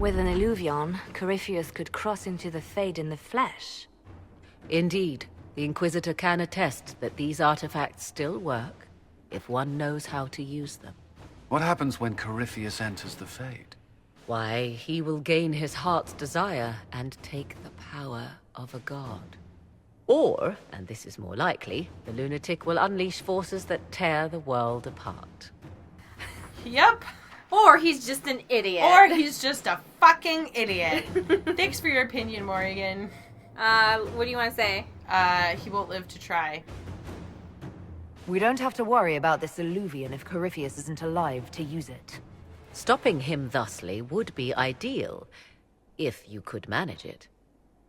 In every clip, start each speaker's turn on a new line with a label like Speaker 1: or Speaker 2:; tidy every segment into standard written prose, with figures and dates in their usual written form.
Speaker 1: With an illuvion, Corypheus could cross into the Fade in the flesh.
Speaker 2: Indeed, the Inquisitor can attest that these artifacts still work, if one knows how to use them.
Speaker 3: What happens when Corypheus enters the Fade?
Speaker 2: Why, he will gain his heart's desire and take the power of a god. Or, and this is more likely, the lunatic will unleash forces that tear the world apart.
Speaker 4: Yep.
Speaker 5: Or he's just an idiot.
Speaker 4: Or he's just a fucking idiot. Thanks for your opinion, Morrigan.
Speaker 5: What do you want to say?
Speaker 4: He won't live to try.
Speaker 1: We don't have to worry about this illuvion if Corypheus isn't alive to use it.
Speaker 2: Stopping him thusly would be ideal, if you could manage it.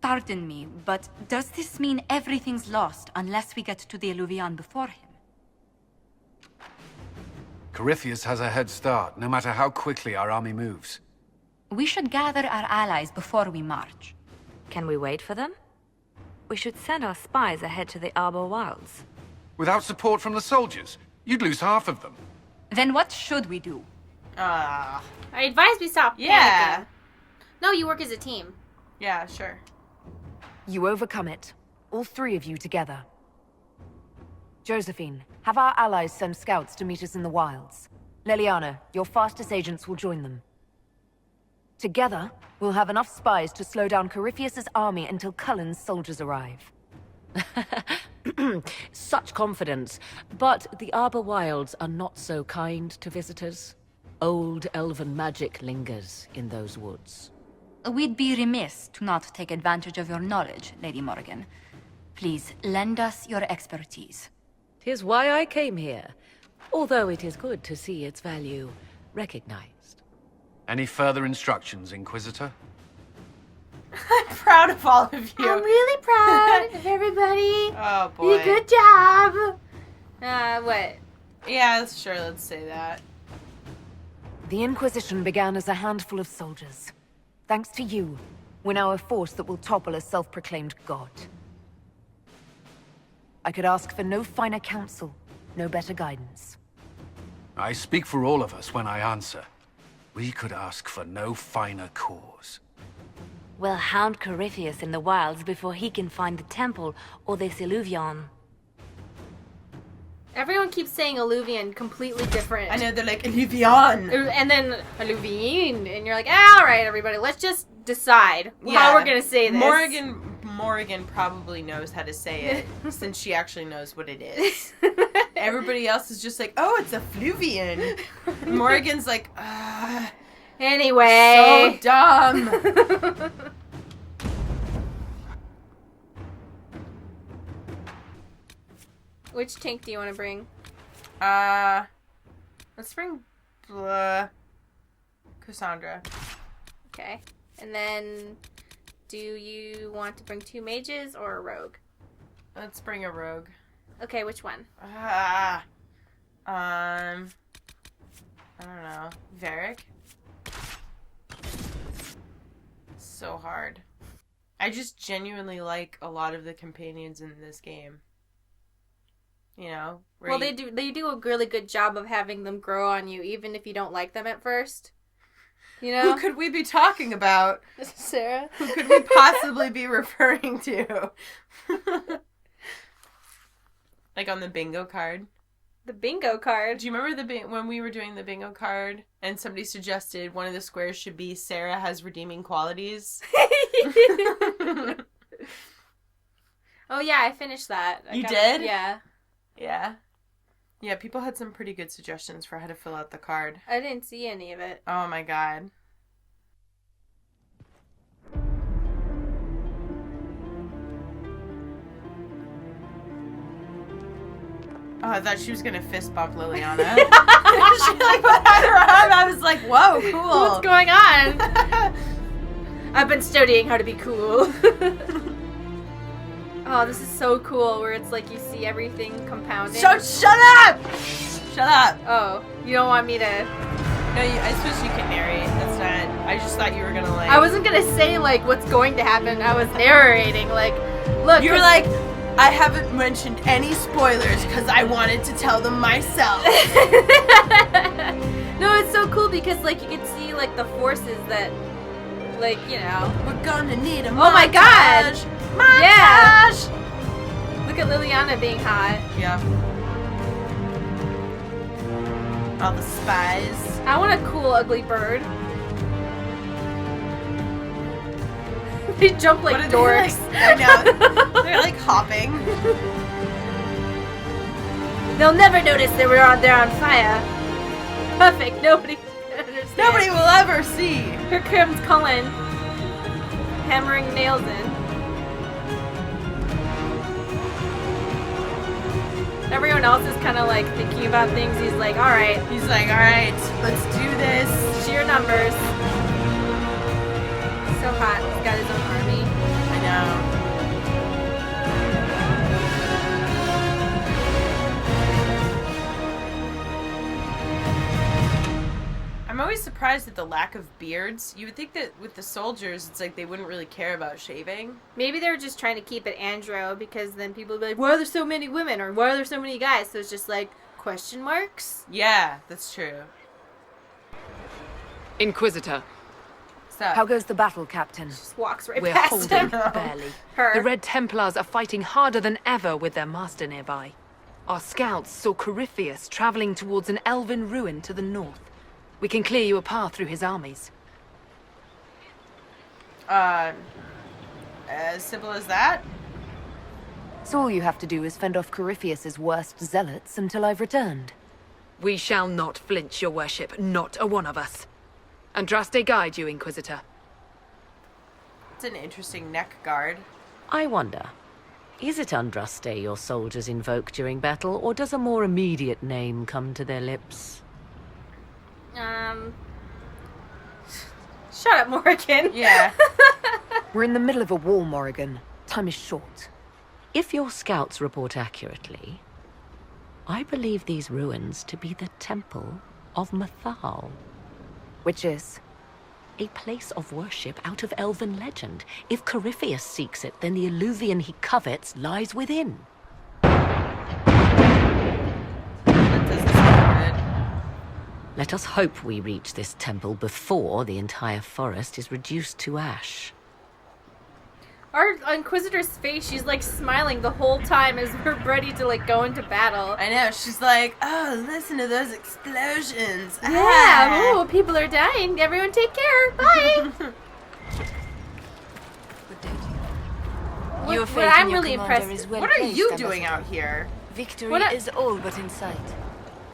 Speaker 6: Pardon me, but does this mean everything's lost unless we get to the illuvion before him?
Speaker 3: Corypheus has a head start, no matter how quickly our army moves.
Speaker 6: We should gather our allies before we march.
Speaker 1: Can we wait for them? We should send our spies ahead to the Arbor Wilds.
Speaker 3: Without support from the soldiers, you'd lose half of them.
Speaker 6: Then what should we do?
Speaker 5: I advise we stop
Speaker 4: Yeah.
Speaker 5: panicking. No, you work as a team.
Speaker 4: Yeah, sure.
Speaker 1: You overcome it. All three of you together. Josephine, have our allies send scouts to meet us in the wilds. Leliana, your fastest agents will join them. Together, we'll have enough spies to slow down Corypheus's army until Cullen's soldiers arrive.
Speaker 2: Such confidence, but the Arbor Wilds are not so kind to visitors. Old elven magic lingers in those woods.
Speaker 6: We'd be remiss to not take advantage of your knowledge, Lady Morrigan. Please, lend us your expertise.
Speaker 2: 'Tis why I came here, although it is good to see its value recognized.
Speaker 3: Any further instructions, Inquisitor?
Speaker 4: I'm proud of all of you.
Speaker 5: I'm really proud of everybody.
Speaker 4: Oh, boy.
Speaker 5: Good job. What?
Speaker 4: Yeah, sure, let's say that.
Speaker 1: The Inquisition began as a handful of soldiers. Thanks to you, we're now a force that will topple a self-proclaimed god. I could ask for no finer counsel, no better guidance.
Speaker 3: I speak for all of us when I answer. We could ask for no finer cause.
Speaker 1: We'll hound Corypheus in the wilds before he can find the temple or this illuvion.
Speaker 5: Everyone keeps saying alluvion completely different.
Speaker 4: I know, they're like, Illuvion.
Speaker 5: And then alluvion, and you're like, all right, everybody, let's just decide how we're gonna say this.
Speaker 4: Morrigan probably knows how to say it, since she actually knows what it is. Everybody else is just like, oh, it's a fluvian. Morrigan's like,
Speaker 5: Anyway.
Speaker 4: so dumb.
Speaker 5: Which tank do you want to bring?
Speaker 4: Let's bring Cassandra.
Speaker 5: Okay. And then, do you want to bring 2 mages or a rogue?
Speaker 4: Let's bring a rogue.
Speaker 5: Okay, which one?
Speaker 4: I don't know. Varric? So hard. I just genuinely like a lot of the companions in this game. You know?
Speaker 5: Well, they do a really good job of having them grow on you, even if you don't like them at first. You know?
Speaker 4: Who could we be talking about?
Speaker 5: Sarah?
Speaker 4: Who could we possibly be referring to? Like on the bingo card.
Speaker 5: The bingo card?
Speaker 4: Do you remember when we were doing the bingo card and somebody suggested one of the squares should be Sarah has redeeming qualities?
Speaker 5: Oh yeah, I finished that.
Speaker 4: You did?
Speaker 5: Yeah.
Speaker 4: Yeah. Yeah, people had some pretty good suggestions for how to fill out the card.
Speaker 5: I didn't see any of it.
Speaker 4: Oh my god. Oh, I thought she was gonna fist bump Liliana. She like put out her arm. I was like, whoa, cool.
Speaker 5: What's going on? I've been studying how to be cool. Oh, this is so cool, where it's like you see everything compounding.
Speaker 4: Shut up! Shut up!
Speaker 5: Oh, you don't want me to...
Speaker 4: No, I suppose you can narrate. That's not... I just thought you were gonna like...
Speaker 5: I wasn't gonna say, like, what's going to happen. I was narrating, like, look...
Speaker 4: You were like, I haven't mentioned any spoilers because I wanted to tell them myself.
Speaker 5: No, it's so cool because, like, you can see, like, the forces that Like, you know.
Speaker 4: We're gonna need a montage.
Speaker 5: Oh my god!
Speaker 4: Montage!
Speaker 5: Yeah! Look at Liliana being hot.
Speaker 4: Yeah. All the spies.
Speaker 5: I want a cool, ugly bird. They jump like dorks.
Speaker 4: I know. They're like hopping.
Speaker 5: They'll never notice that they're on fire. Perfect. Nobody can understand.
Speaker 4: Nobody will ever see.
Speaker 5: Here comes Cullen, hammering nails in. Everyone else is kind of like thinking about things. He's like, all right,
Speaker 4: Let's do this.
Speaker 5: sheer numbers. So hot. He's got his own army.
Speaker 4: I know. I'm always surprised at the lack of beards. You would think that with the soldiers, it's like they wouldn't really care about shaving.
Speaker 5: Maybe they're just trying to keep it andro because then people will be like, why are there so many women? Or why are there so many guys? So it's just like question marks.
Speaker 4: Yeah, that's true.
Speaker 7: Inquisitor,
Speaker 4: So,
Speaker 1: How goes the battle, Captain?
Speaker 5: Just walks right
Speaker 7: we're
Speaker 5: past
Speaker 7: holding
Speaker 5: him.
Speaker 7: barely.
Speaker 5: Her.
Speaker 7: The Red Templars are fighting harder than ever with their master nearby. Our scouts saw Corypheus traveling towards an elven ruin to the north. We can clear you a path through his armies.
Speaker 4: as simple as that?
Speaker 1: So all you have to do is fend off Corypheus's worst zealots until I've returned.
Speaker 7: We shall not flinch, your worship, not a one of us. Andraste guide you, Inquisitor.
Speaker 4: It's an interesting neck guard.
Speaker 2: I wonder, is it Andraste your soldiers invoke during battle, or does a more immediate name come to their lips?
Speaker 5: Shut up, Morrigan.
Speaker 4: Yeah.
Speaker 1: We're in the middle of a war, Morrigan. Time is short.
Speaker 2: If your scouts report accurately, I believe these ruins to be the temple of Mythal.
Speaker 1: Which is?
Speaker 2: A place of worship out of elven legend. If Corypheus seeks it, then the illuvian he covets lies within.
Speaker 4: That doesn't sound good.
Speaker 2: Let us hope we reach this temple before the entire forest is reduced to ash.
Speaker 5: Our Inquisitor's face, she's like smiling the whole time as we're ready to like go into battle.
Speaker 4: I know. She's like, oh, listen to those explosions.
Speaker 5: Yeah,
Speaker 4: Ah.
Speaker 5: oh, people are dying. Everyone take care. Bye.
Speaker 8: Your
Speaker 5: What
Speaker 8: faith
Speaker 5: I'm
Speaker 8: in your
Speaker 5: really
Speaker 8: commander
Speaker 5: impressed-
Speaker 8: is well
Speaker 4: What are
Speaker 8: placed,
Speaker 4: you
Speaker 8: Ambassador.
Speaker 4: doing out here?
Speaker 8: Victory
Speaker 5: What
Speaker 8: is all but in sight.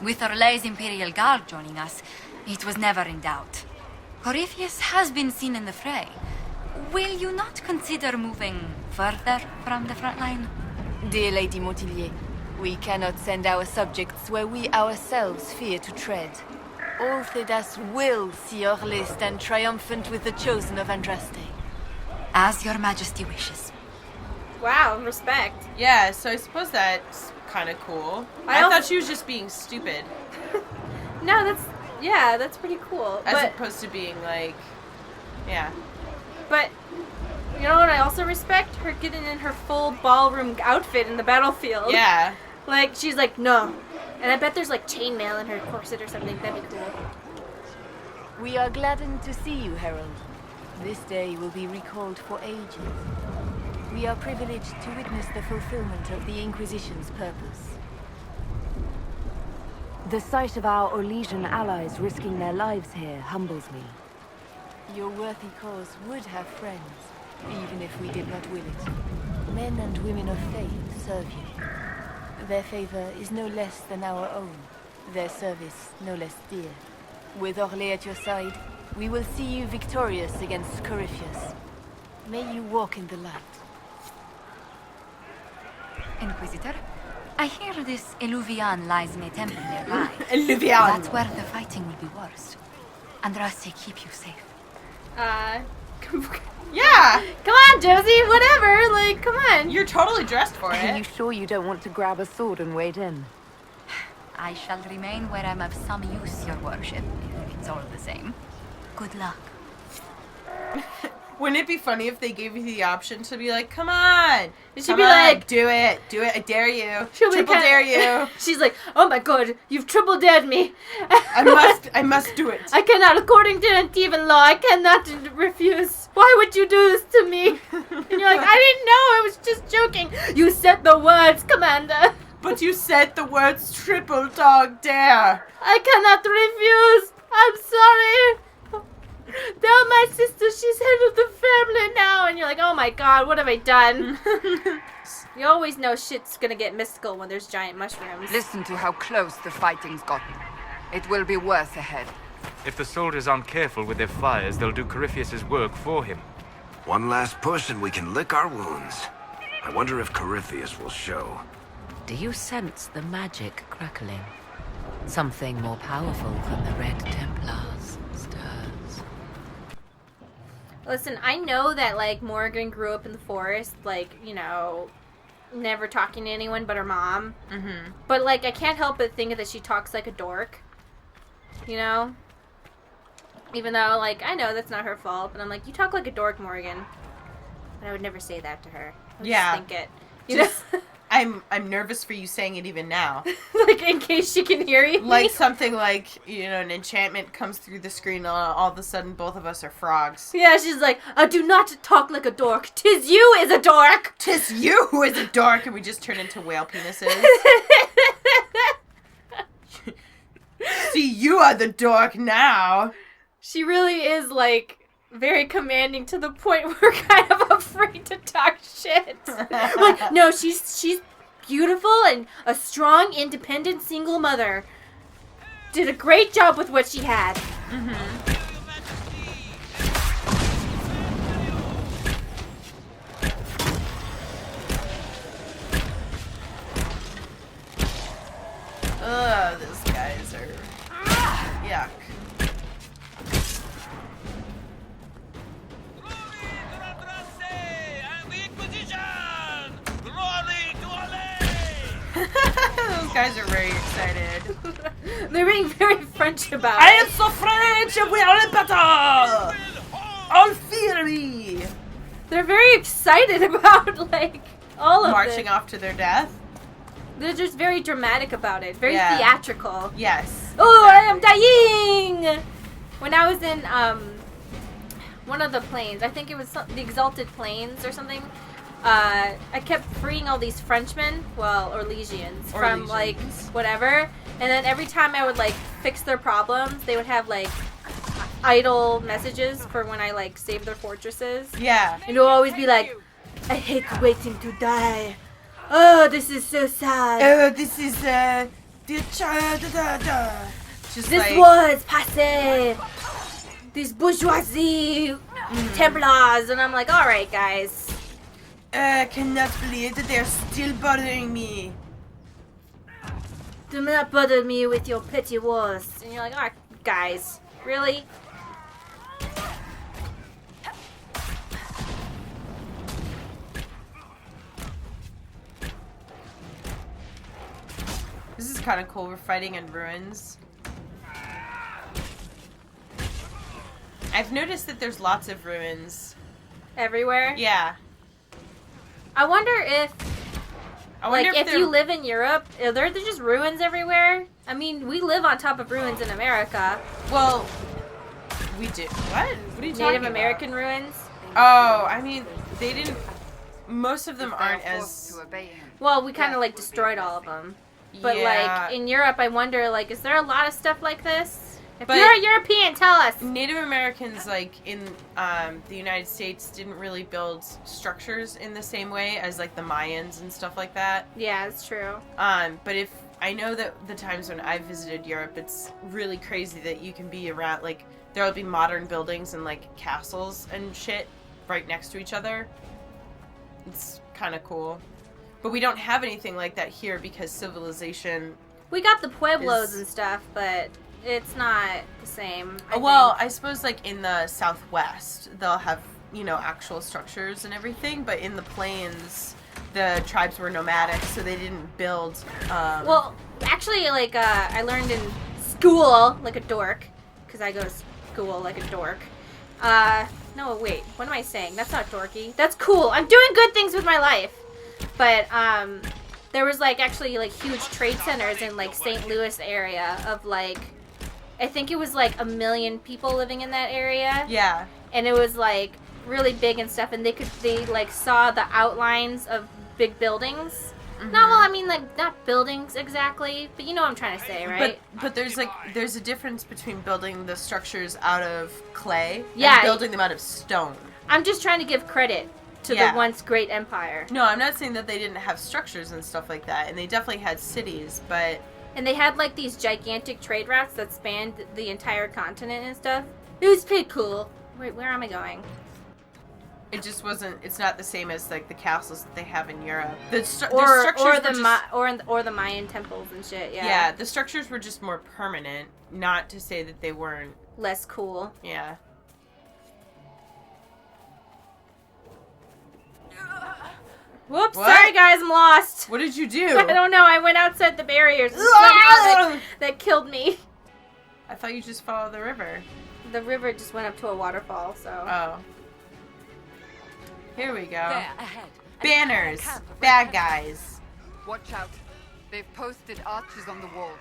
Speaker 6: With Orlay's Imperial Guard joining us, it was never in doubt. Corypheus has been seen in the fray. Will you not consider moving further from the front line?
Speaker 8: Dear Lady Montillier, we cannot send our subjects where we ourselves fear to tread. All Thedas will see Orlais stand triumphant with the chosen of Andraste.
Speaker 6: As your majesty wishes.
Speaker 5: Wow, respect.
Speaker 4: Yeah, so I suppose that's kind of cool.
Speaker 5: I
Speaker 4: I
Speaker 5: also-
Speaker 4: thought she was just being stupid,
Speaker 5: No, that's pretty cool.
Speaker 4: as
Speaker 5: But
Speaker 4: opposed to being like, yeah.
Speaker 5: But you know what I also respect? Her getting in her full ballroom outfit in the battlefield.
Speaker 4: Yeah.
Speaker 5: Like, she's like, no. And I bet there's like chainmail in her corset or something. That'd be cool.
Speaker 8: We are gladdened to see you, Herald. This day will be recalled for ages. We are privileged to witness the fulfillment of the Inquisition's purpose.
Speaker 1: The sight of our Orlesian allies risking their lives here humbles me.
Speaker 8: Your worthy cause would have friends, even if we did not will it. Men and women of faith serve you. Their favor is no less than our own, their service no less dear. With Orlais at your side, we will see you victorious against Corypheus. May you walk in the light.
Speaker 6: Inquisitor, I hear this Eluvian lies in a temple nearby.
Speaker 4: Elluvian.
Speaker 6: That's where the fighting will be worst. Andraste, keep you safe.
Speaker 4: Yeah.
Speaker 5: Come on, Josie, whatever. Like, come on.
Speaker 4: You're totally dressed for
Speaker 1: Are you
Speaker 4: it.
Speaker 1: sure you don't want to grab a sword and wade in?
Speaker 6: I shall remain where I'm of some use, your worship, if it's all the same. Good luck.
Speaker 4: Wouldn't it be funny if they gave you the option to be like, come on.
Speaker 5: She'd
Speaker 4: Come
Speaker 5: be
Speaker 4: on,
Speaker 5: like-
Speaker 4: do it. Do it. I dare you.
Speaker 5: She'll be
Speaker 4: Triple
Speaker 5: kinda-
Speaker 4: dare you.
Speaker 5: She's like, oh my god, you've triple dared me.
Speaker 4: I must do it.
Speaker 5: I cannot, according to Antivan law, I cannot refuse. Why would you do this to me? And you're like, I didn't know. I was just joking. You said the words, Commander.
Speaker 4: But you said the words triple dog dare.
Speaker 5: I cannot refuse. I'm sorry. Tell my sister she's head of the family now. And you're like, oh my god, what have I done? You always know shit's gonna get mystical when there's giant mushrooms.
Speaker 9: Listen to how close the fighting's gotten. It will be worse ahead.
Speaker 10: If the soldiers aren't careful with their fires, they'll do Corypheus' work for him.
Speaker 11: One last push and we can lick our wounds. I wonder if Corypheus will show.
Speaker 2: Do you sense the magic crackling? Something more powerful than the Red Templars stirs.
Speaker 5: Listen, I know that, like, Morrigan grew up in the forest, like, you know, never talking to anyone but her mom.
Speaker 4: Mm-hmm.
Speaker 5: But, like, I can't help but think that she talks like a dork. You know? Even though, like, I know that's not her fault, but I'm like, you talk like a dork, Morrigan. But I would never say that to her. I would
Speaker 4: Yeah.
Speaker 5: just think it. You know?
Speaker 4: I'm nervous for you saying it even now.
Speaker 5: Like, in case she can hear you.
Speaker 4: Like something like, you know, an enchantment comes through the screen, all of a sudden both of us are frogs.
Speaker 5: Yeah, she's like, do not talk like a dork. 'Tis you is a dork.
Speaker 4: 'Tis you who is a dork, and we just turn into whale penises. See, you are the dork now.
Speaker 5: She really is, like, very commanding to the point where we're kind of afraid to talk shit. Like, no, she's beautiful and a strong, independent, single mother. Did a great job with what she had.
Speaker 4: Mm-hmm. Ugh, these guys are... yuck. Those guys are very excited.
Speaker 5: They're being very French about
Speaker 4: I
Speaker 5: it.
Speaker 4: am so French and we are in battle! All fury!
Speaker 5: They're very excited about, like, all of
Speaker 4: Marching
Speaker 5: it.
Speaker 4: off to their death?
Speaker 5: They're just very dramatic about it. Very
Speaker 4: Yeah.
Speaker 5: theatrical.
Speaker 4: Yes.
Speaker 5: Oh, I am dying! When I was in, one of the planes, I think it was the Exalted Plains or something, I kept freeing all these Frenchmen, well, or Legions, from, like, whatever, and then every time I would, like, fix their problems, they would have, like, idle messages for when I, like, saved their fortresses.
Speaker 4: Yeah.
Speaker 5: And it would always be like, I hate waiting to die. Oh, this is so sad.
Speaker 4: Oh, this is, just
Speaker 5: This
Speaker 4: like,
Speaker 5: was passé. These bourgeoisie Templars. And I'm like, alright, guys.
Speaker 4: I cannot believe that they're still bothering me.
Speaker 5: Do not bother me with your petty wars. And you're like, alright, guys. Really?
Speaker 4: This is kind of cool. We're fighting in ruins. I've noticed that there's lots of ruins.
Speaker 5: Everywhere?
Speaker 4: Yeah.
Speaker 5: I wonder if,
Speaker 4: I wonder
Speaker 5: like, if
Speaker 4: they're...
Speaker 5: you live in Europe, are there just ruins everywhere? I mean, we live on top of ruins in America.
Speaker 4: Well, we do. What? What are you talking
Speaker 5: Native
Speaker 4: about?
Speaker 5: American ruins?
Speaker 4: Oh, I mean, they didn't... Most of them aren't as...
Speaker 5: Well, we kind of, like, destroyed all of them. But,
Speaker 4: Yeah.
Speaker 5: like, in Europe, I wonder, like, is there a lot of stuff like this? If
Speaker 4: But-
Speaker 5: you're a European, tell us.
Speaker 4: Native Americans, like, in the United States, didn't really build structures in the same way as, like, the Mayans and stuff like that.
Speaker 5: Yeah, it's true.
Speaker 4: But if... I know that the times when I've visited Europe, it's really crazy that you can be around, like, there'll be modern buildings and, like, castles and shit right next to each other. It's kind of cool. But we don't have anything like that here because civilization...
Speaker 5: We got the Pueblos
Speaker 4: Is-
Speaker 5: and stuff, but it's not the same. I
Speaker 4: Well,
Speaker 5: think.
Speaker 4: I suppose, like, in the Southwest, they'll have, you know, actual structures and everything, but in the plains, the tribes were nomadic, so they didn't build,
Speaker 5: Well, actually, like, I learned in school, like a dork, because I go to school like a dork. No, wait, what am I saying? That's not dorky. That's cool. I'm doing good things with my life. But, there was, like, actually, like, huge trade centers in, like, St. Louis area of, like, I think it was, like, 1 million people living in that area.
Speaker 4: yeah.
Speaker 5: And it was, like, really big and stuff, and they like saw the outlines of big buildings. No, well, I mean, like, not buildings exactly, but you know what I'm trying to say, right?
Speaker 4: But there's a difference between building the structures out of clay
Speaker 5: and
Speaker 4: building them out of stone.
Speaker 5: I'm just trying to give credit to the once great empire.
Speaker 4: No, I'm not saying that they didn't have structures and stuff like that, and they definitely had cities, but...
Speaker 5: And they had, like, these gigantic trade routes that spanned the entire continent and stuff. It was pretty cool. Wait, where am I going?
Speaker 4: It just wasn't. It's not the same as like the castles that they have in Europe. The
Speaker 5: the Mayan temples and shit. Yeah.
Speaker 4: Yeah, the structures were just more permanent. Not to say that they weren't
Speaker 5: less cool.
Speaker 4: Yeah.
Speaker 5: Whoops! What? Sorry, guys, I'm lost.
Speaker 4: What did you do?
Speaker 5: I don't know. I went outside the barriers. And somehow that killed me.
Speaker 4: I thought you just followed the river.
Speaker 5: The river just went up to a waterfall. So.
Speaker 4: Oh. Here we go.
Speaker 2: There, ahead.
Speaker 4: Banners. Bad guys.
Speaker 9: Watch out. They've posted archers on the wall.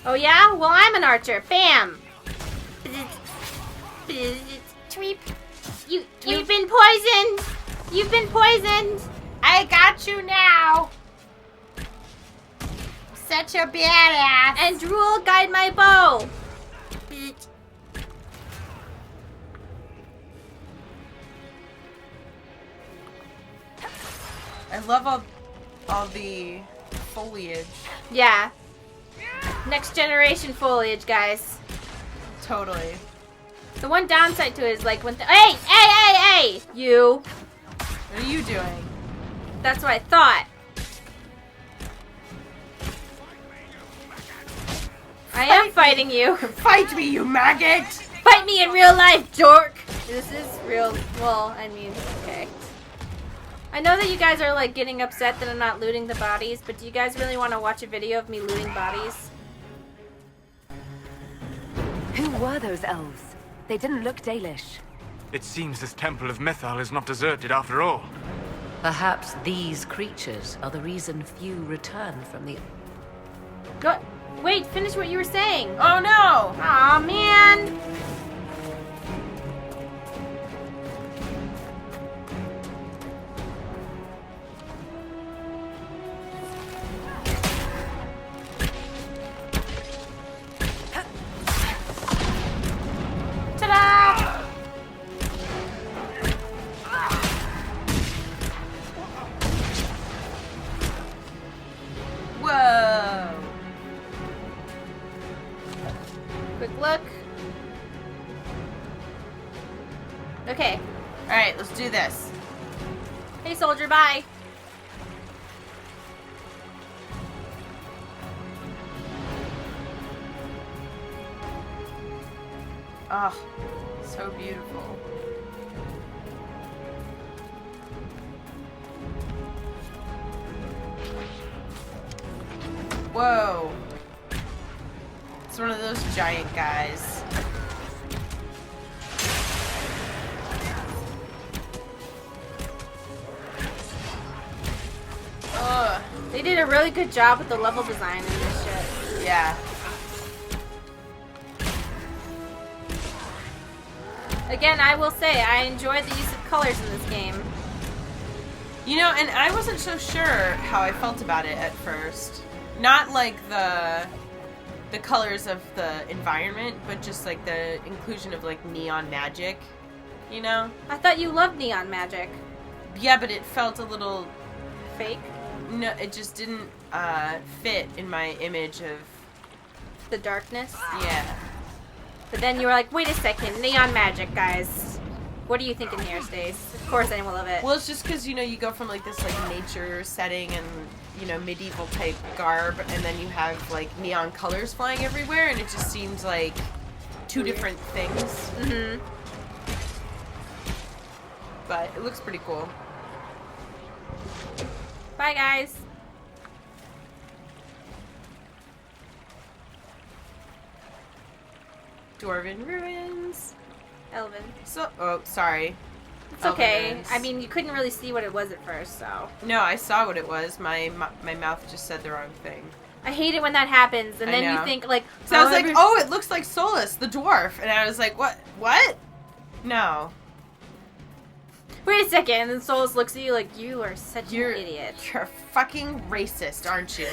Speaker 5: Oh yeah? Well, I'm an archer. Bam! Tweep. You've been poisoned! You've been poisoned!
Speaker 4: I got you now! Such a badass!
Speaker 5: And Drool, guide my bow!
Speaker 4: I love all the foliage.
Speaker 5: Yeah. Next generation foliage, guys.
Speaker 4: Totally.
Speaker 5: The one downside to it is like when hey! You.
Speaker 4: What are you doing?
Speaker 5: That's what I thought. I am fighting you.
Speaker 4: Fight me, you maggot!
Speaker 5: Fight me in real life, dork! This is real. Well, I mean, okay. I know that you guys are like getting upset that I'm not looting the bodies, but do you guys really want to watch a video of me looting bodies?
Speaker 1: Who were those elves? They didn't look Dalish.
Speaker 10: It seems this temple of Mythal is not deserted after all.
Speaker 2: Perhaps these creatures are the reason few return from the...
Speaker 5: Go. Wait, finish what you were saying.
Speaker 4: Oh no!
Speaker 5: Aw, man!
Speaker 4: Ta-da! Whoa!
Speaker 5: Quick look. Okay.
Speaker 4: Alright, let's do this.
Speaker 5: Hey, soldier, bye.
Speaker 4: Oh, so beautiful. Whoa. It's one of those giant guys. Ugh.
Speaker 5: They did a really good job with the level design in this shit.
Speaker 4: Yeah.
Speaker 5: Again, I will say, I enjoyed the use of colors in this game.
Speaker 4: You know, and I wasn't so sure how I felt about it at first. Not like the colors of the environment, but just like the inclusion of like neon magic, you know?
Speaker 5: I thought you loved neon magic.
Speaker 4: Yeah, but it felt a little
Speaker 5: fake.
Speaker 4: No, it just didn't fit in my image of
Speaker 5: the darkness.
Speaker 4: Yeah.
Speaker 5: But then you were like, wait a second, neon magic, guys. What are you thinking here, Stace? Of course I will love it.
Speaker 4: Well, it's just because, you know, you go from like this like nature setting and, you know, medieval type garb, and then you have like neon colors flying everywhere, and it just seems like two different things.
Speaker 5: Mm-hmm.
Speaker 4: But it looks pretty cool.
Speaker 5: Bye, guys.
Speaker 4: Dwarven ruins.
Speaker 5: Elven.
Speaker 4: So, oh, sorry.
Speaker 5: It's okay. Ruins. I mean, you couldn't really see what it was at first, so.
Speaker 4: No, I saw what it was. My mouth just said the wrong thing.
Speaker 5: I hate it when that happens, and then you think like.
Speaker 4: So I was like, oh, it looks like Solus, the dwarf, and I was like, what? No.
Speaker 5: Wait a second, and then Solus looks at you like, you are such an idiot.
Speaker 4: You're fucking racist, aren't you?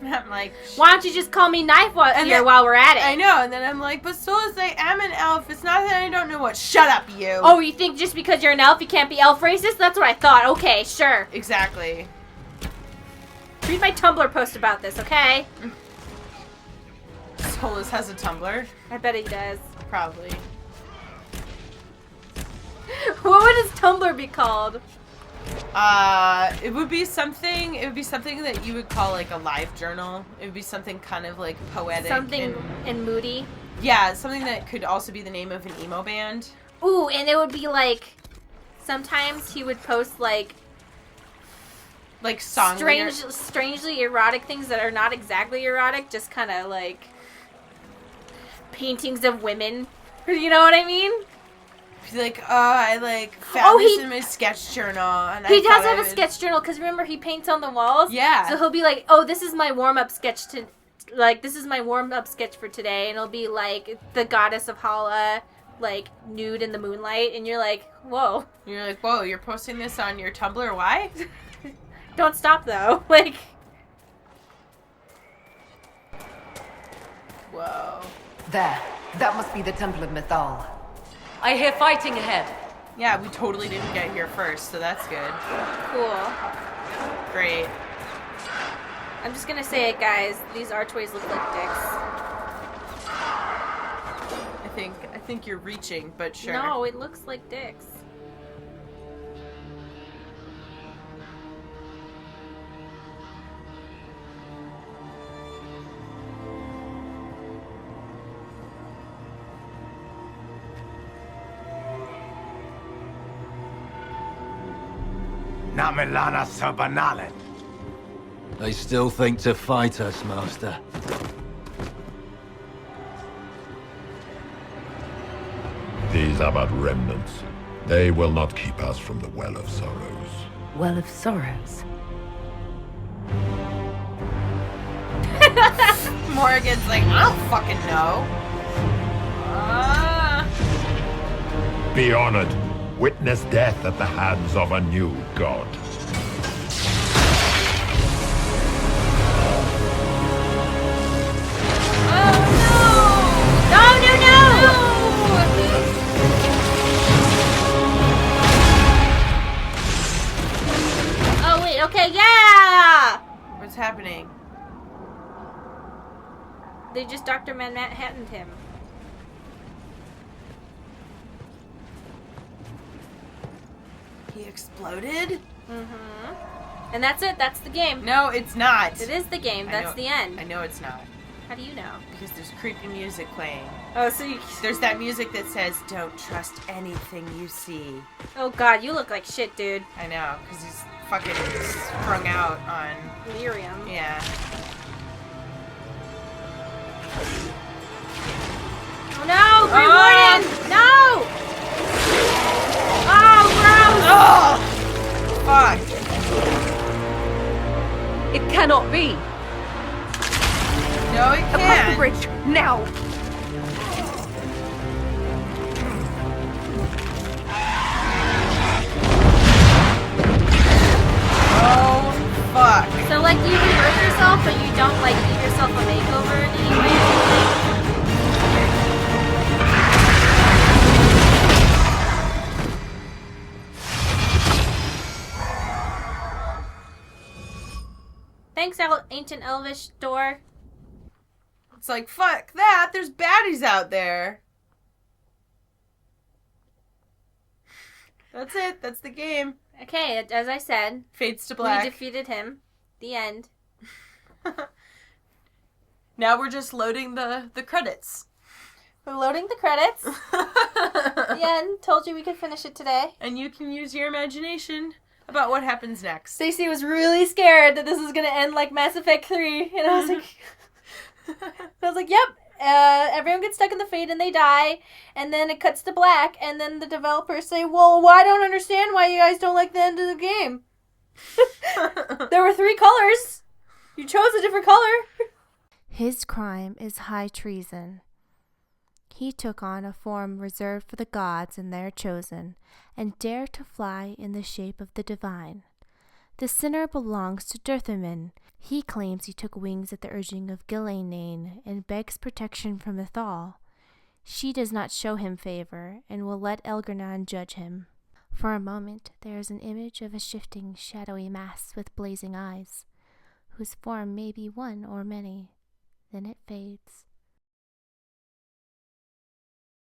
Speaker 4: I'm like,
Speaker 5: why don't you just call me Knife while we're at it?
Speaker 4: I know, and then I'm like, but Solus, I am an elf. It's not that I don't know what. Shut up, you.
Speaker 5: Oh, you think just because you're an elf you can't be elf racist? That's what I thought. Okay, sure.
Speaker 4: Exactly.
Speaker 5: Read my Tumblr post about this, okay?
Speaker 4: Solus has a Tumblr.
Speaker 5: I bet he does.
Speaker 4: Probably.
Speaker 5: What would his Tumblr be called?
Speaker 4: It would be something that you would call like a live journal. It would be something kind of like poetic.
Speaker 5: Something and moody.
Speaker 4: Yeah, something that could also be the name of an emo band.
Speaker 5: Ooh, and it would be like, sometimes he would post like
Speaker 4: song
Speaker 5: strangely erotic things that are not exactly erotic, just kind of like paintings of women. You know what I mean?
Speaker 4: He's like, I found this in my sketch journal. And
Speaker 5: he does have a sketch journal, because remember, he paints on the walls?
Speaker 4: Yeah.
Speaker 5: So he'll be like, oh, this is my warm-up sketch this is my warm-up sketch for today, and it'll be like the goddess of Hala, like nude in the moonlight, and you're like, whoa.
Speaker 4: You're like, whoa, you're posting this on your Tumblr? Why?
Speaker 5: Don't stop, though. Like,
Speaker 4: whoa.
Speaker 1: There. That must be the Temple of Mythal.
Speaker 2: I hear fighting ahead.
Speaker 4: Yeah, we totally didn't get here first, so that's good.
Speaker 5: Cool.
Speaker 4: Great.
Speaker 5: I'm just gonna say it, guys. These archways look like dicks.
Speaker 4: I think you're reaching, but sure.
Speaker 5: No, it looks like dicks.
Speaker 11: Namelana Sabanalen.
Speaker 3: They still think to fight us, Master.
Speaker 12: These are but remnants. They will not keep us from the Well of Sorrows.
Speaker 1: Well of Sorrows?
Speaker 4: Morrigan's like, I don't fucking know.
Speaker 12: Be honored. Witness death at the hands of a new god.
Speaker 5: Oh, wait, okay, yeah!
Speaker 4: What's happening?
Speaker 5: They just Dr. Manhattaned him.
Speaker 4: He exploded?
Speaker 5: Mm-hmm. And that's it. That's the game.
Speaker 4: No, it's not.
Speaker 5: It is the game. That's the end.
Speaker 4: I know it's not.
Speaker 5: How do you know?
Speaker 4: Because there's creepy music playing.
Speaker 5: Oh, so
Speaker 4: there's that music that says, don't trust anything you see.
Speaker 5: Oh, God, you look like shit, dude.
Speaker 4: I know, because he's fucking sprung out on...
Speaker 5: Delirium.
Speaker 4: Yeah.
Speaker 5: Oh, no! Green Warden! No! Oh, gross!
Speaker 4: Oh! Fuck.
Speaker 2: It cannot be.
Speaker 4: No, it can't.
Speaker 1: Across the bridge, now!
Speaker 4: Oh, fuck.
Speaker 5: So, like, you reverse yourself, but you don't, like, give yourself a makeover in any way? Thanks, Ancient Elvish door.
Speaker 4: It's like, fuck that. There's baddies out there. That's it. That's the game.
Speaker 5: Okay, as I said,
Speaker 4: fades to black.
Speaker 5: We defeated him. The end.
Speaker 4: Now we're just loading the credits.
Speaker 5: We're loading the credits. The end. Told you we could finish it today.
Speaker 4: And you can use your imagination about what happens next.
Speaker 5: Stacey was really scared that this was going to end like Mass Effect 3. And I was like, yep. Everyone gets stuck in the Fade and they die. And then it cuts to black. And then the developers say, well, I don't understand why you guys don't like the end of the game. There were 3 colors. You chose a different color.
Speaker 13: His crime is high treason. He took on a form reserved for the gods and their chosen, and dared to fly in the shape of the divine. The sinner belongs to Dirthamin. He claims he took wings at the urging of Gillanane and begs protection from Mythal. She does not show him favor and will let Elgernan judge him. For a moment there is an image of a shifting, shadowy mass with blazing eyes, whose form may be one or many. Then it fades,